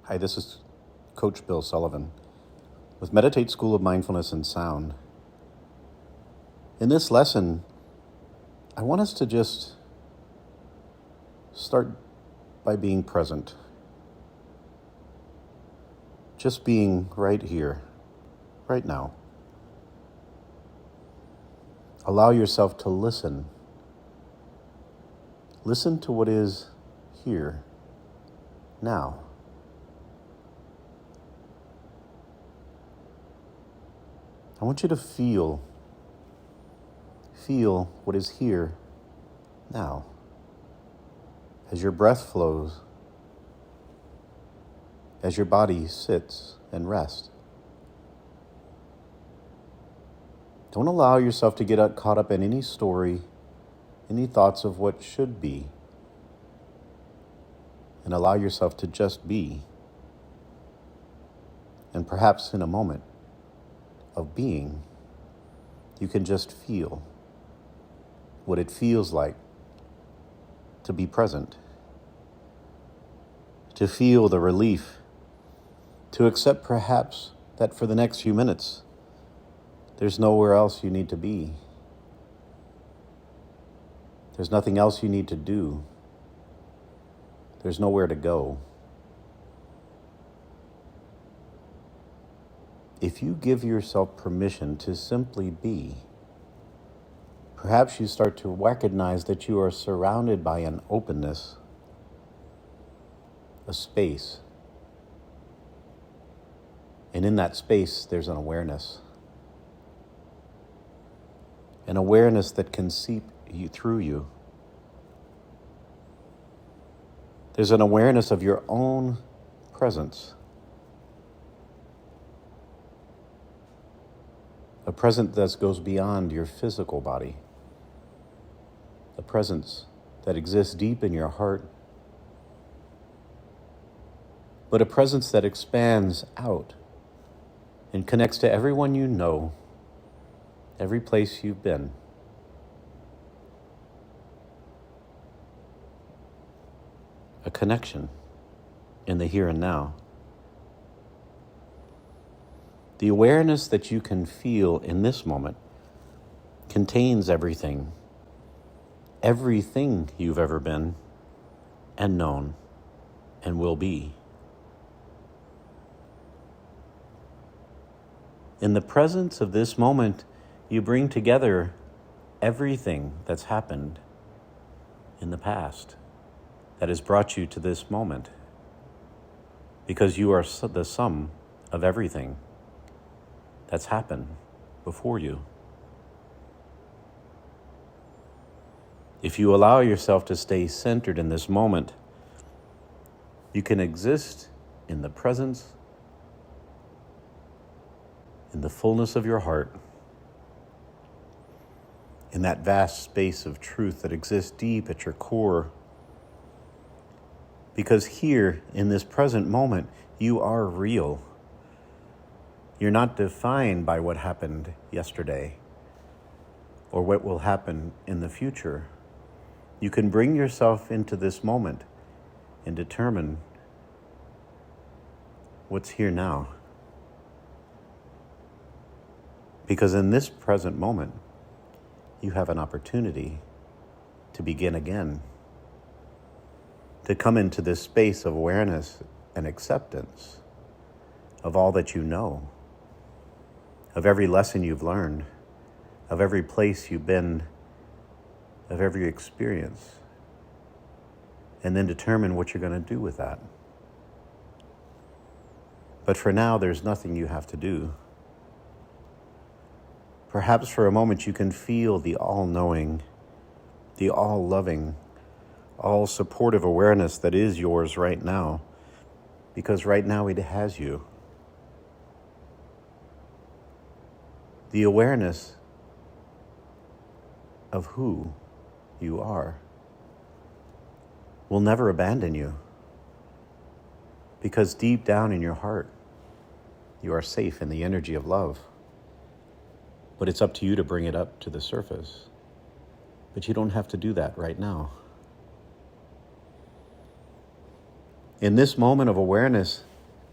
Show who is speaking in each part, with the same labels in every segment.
Speaker 1: Hi, this is Coach Bill Sullivan with Meditate School of Mindfulness and Sound. In this lesson, I want us to just start by being present. Just being right here, right now. Allow yourself to listen. Listen to what is here, now. I want you to feel what is here now. As your breath flows, as your body sits and rests. Don't allow yourself to get caught up in any story, any thoughts of what should be, and allow yourself to just be. And perhaps in a moment of being, you can just feel what it feels like to be present, to feel the relief, to accept perhaps that for the next few minutes, there's nowhere else you need to be. There's nothing else you need to do. There's nowhere to go. If you give yourself permission to simply be, perhaps you start to recognize that you are surrounded by an openness, a space. And in that space, there's an awareness. An awareness that can seep through you. There's an awareness of your own presence. A presence that goes beyond your physical body. A presence that exists deep in your heart. But a presence that expands out and connects to everyone you know, every place you've been. A connection in the here and now. The awareness that you can feel in this moment contains everything you've ever been and known and will be. In the presence of this moment, you bring together everything that's happened in the past that has brought you to this moment, because you are the sum of everything that's happened before you. If you allow yourself to stay centered in this moment, you can exist in the presence, in the fullness of your heart, in that vast space of truth that exists deep at your core. Because here, in this present moment, you are real. You're not defined by what happened yesterday or what will happen in the future. You can bring yourself into this moment and determine what's here now. Because in this present moment, you have an opportunity to begin again, to come into this space of awareness and acceptance of all that you know, of every lesson you've learned, of every place you've been, of every experience, and then determine what you're going to do with that. But for now, there's nothing you have to do. Perhaps for a moment you can feel the all-knowing, the all-loving, all-supportive awareness that is yours right now, because right now it has you. The awareness of who you are will never abandon you, because deep down in your heart, you are safe in the energy of love. But it's up to you to bring it up to the surface. But you don't have to do that right now. In this moment of awareness,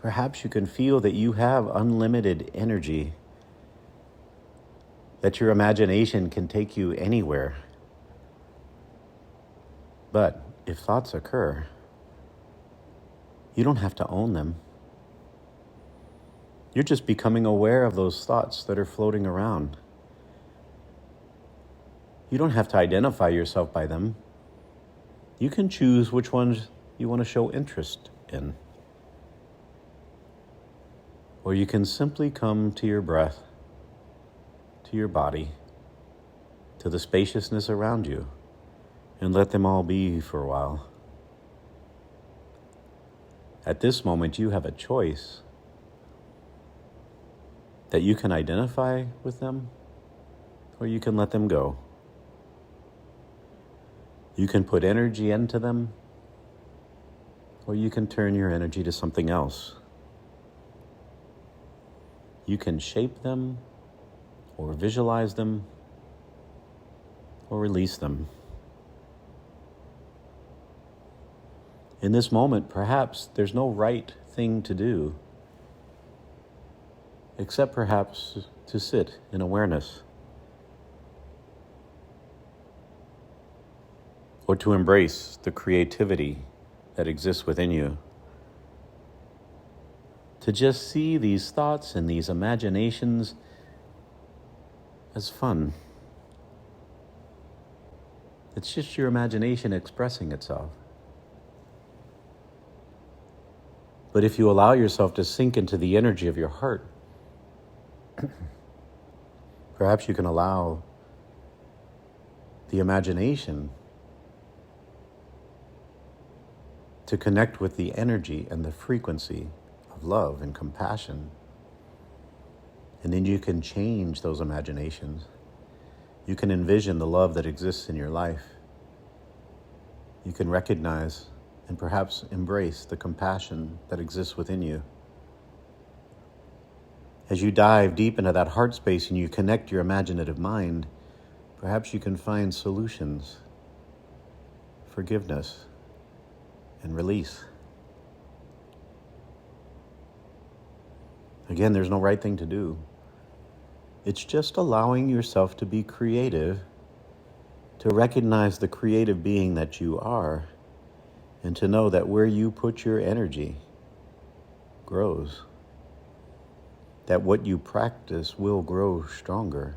Speaker 1: Perhaps you can feel that you have unlimited energy, that your imagination can take you anywhere. But if thoughts occur, you don't have to own them. You're just becoming aware of those thoughts that are floating around. You don't have to identify yourself by them. You can choose which ones you want to show interest in. Or you can simply come to your breath, to your body, to the spaciousness around you, and let them all be for a while. At this moment, you have a choice that you can identify with them, or you can let them go. You can put energy into them, or you can turn your energy to something else. You can shape them, or visualize them, or release them. In this moment, perhaps there's no right thing to do, except perhaps to sit in awareness, or to embrace the creativity that exists within you. To just see these thoughts and these imaginations as fun. It's just your imagination expressing itself. But if you allow yourself to sink into the energy of your heart, perhaps you can allow the imagination to connect with the energy and the frequency of love and compassion. And then you can change those imaginations. You can envision the love that exists in your life. You can recognize and perhaps embrace the compassion that exists within you. As you dive deep into that heart space and you connect your imaginative mind, perhaps you can find solutions, forgiveness, and release. Again, there's no right thing to do. It's just allowing yourself to be creative, to recognize the creative being that you are, and to know that where you put your energy grows. That what you practice will grow stronger.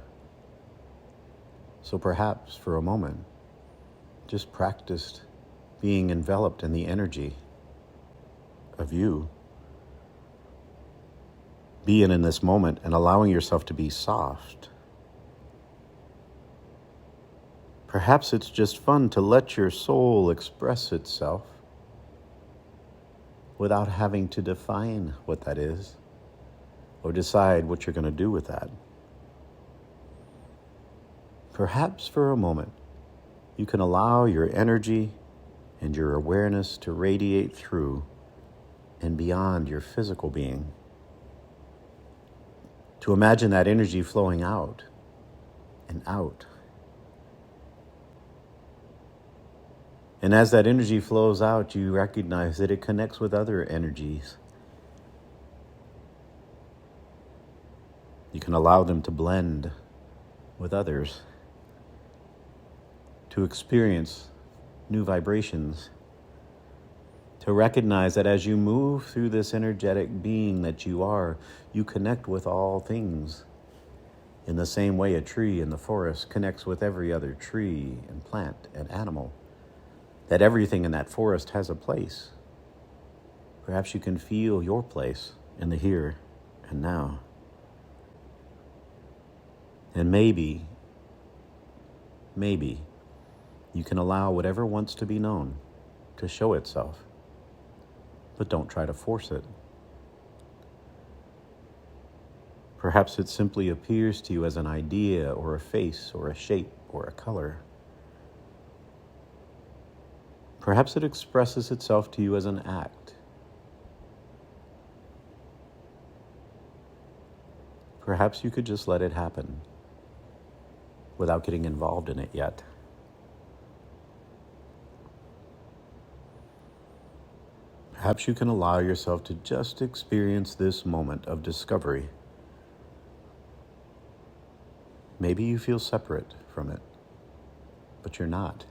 Speaker 1: So perhaps for a moment, just practice being enveloped in the energy of you. Being in this moment and allowing yourself to be soft. Perhaps it's just fun to let your soul express itself without having to define what that is or decide what you're going to do with that. Perhaps for a moment, you can allow your energy and your awareness to radiate through and beyond your physical being. To imagine that energy flowing out and out. And as that energy flows out, you recognize that it connects with other energies. You can allow them to blend with others, to experience new vibrations, to recognize that as you move through this energetic being that you are, you connect with all things in the same way a tree in the forest connects with every other tree and plant and animal. That everything in that forest has a place. Perhaps you can feel your place in the here and now. And maybe you can allow whatever wants to be known to show itself, but don't try to force it. Perhaps it simply appears to you as an idea or a face or a shape or a color. Perhaps it expresses itself to you as an act. Perhaps you could just let it happen without getting involved in it yet. Perhaps you can allow yourself to just experience this moment of discovery. Maybe you feel separate from it, but you're not.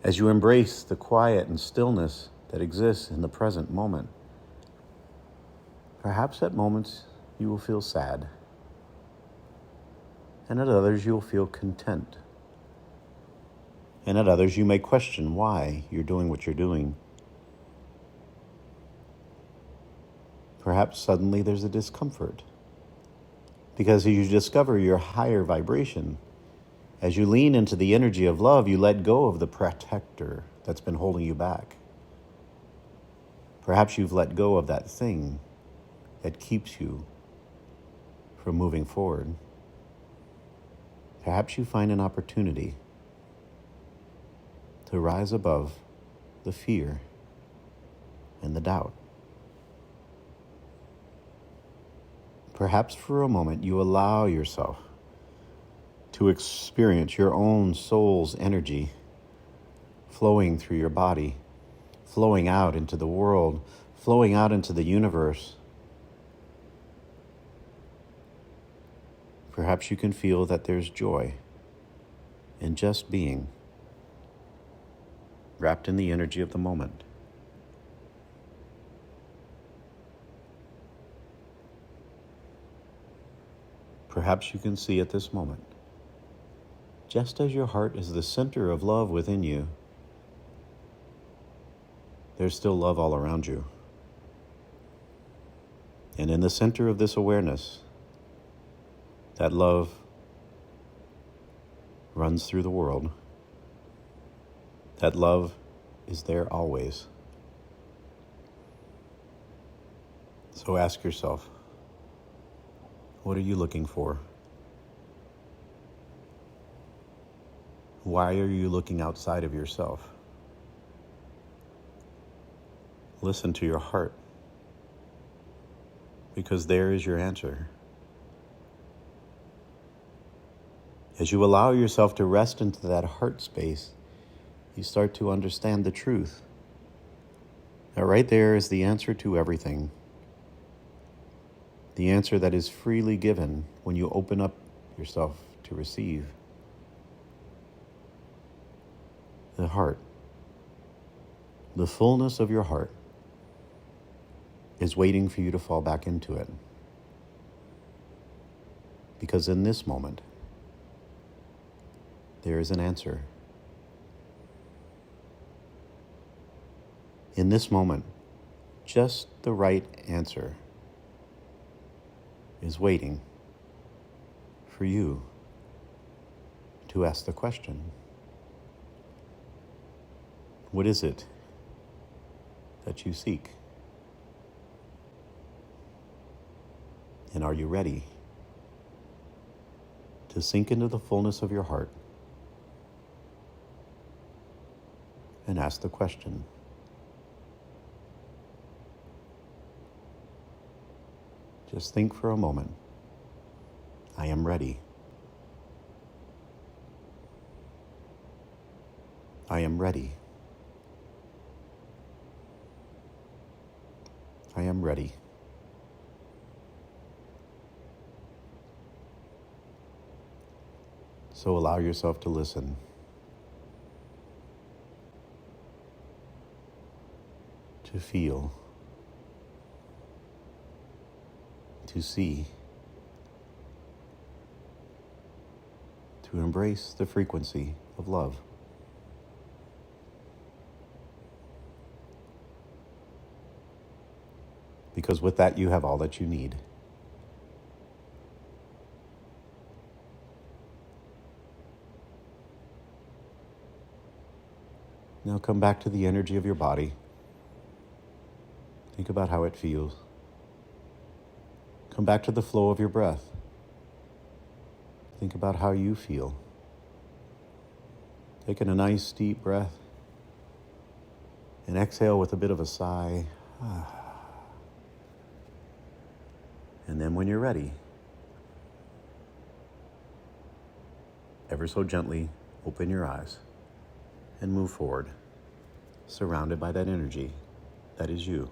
Speaker 1: As you embrace the quiet and stillness that exists in the present moment, perhaps at moments you will feel sad, and at others you'll feel content, and at others you may question why you're doing what you're doing. Perhaps suddenly there's a discomfort, because as you discover your higher vibration, as you lean into the energy of love, you let go of the protector that's been holding you back. Perhaps you've let go of that thing that keeps you from moving forward. Perhaps you find an opportunity to rise above the fear and the doubt. Perhaps for a moment you allow yourself to experience your own soul's energy flowing through your body, flowing out into the world, flowing out into the universe. Perhaps you can feel that there's joy in just being, wrapped in the energy of the moment. Perhaps you can see at this moment, just as your heart is the center of love within you, there's still love all around you. And in the center of this awareness, that love runs through the world. That love is there always. So ask yourself, what are you looking for? Why are you looking outside of yourself? Listen to your heart, because there is your answer. As you allow yourself to rest into that heart space, you start to understand the truth. That right there is the answer to everything. The answer that is freely given when you open up yourself to receive. The heart, the fullness of your heart, is waiting for you to fall back into it. Because in this moment, there is an answer. In this moment, just the right answer is waiting for you to ask the question. What is it that you seek? And are you ready to sink into the fullness of your heart and ask the question? Just think for a moment. I am ready. I am ready. I am ready. So allow yourself to listen. To feel. To see. To embrace the frequency of love. Because with that, you have all that you need. Now come back to the energy of your body. Think about how it feels. Come back to the flow of your breath. Think about how you feel. Taking a nice deep breath and exhale with a bit of a sigh. And then when you're ready, ever so gently open your eyes. and move forward, surrounded by that energy that is you.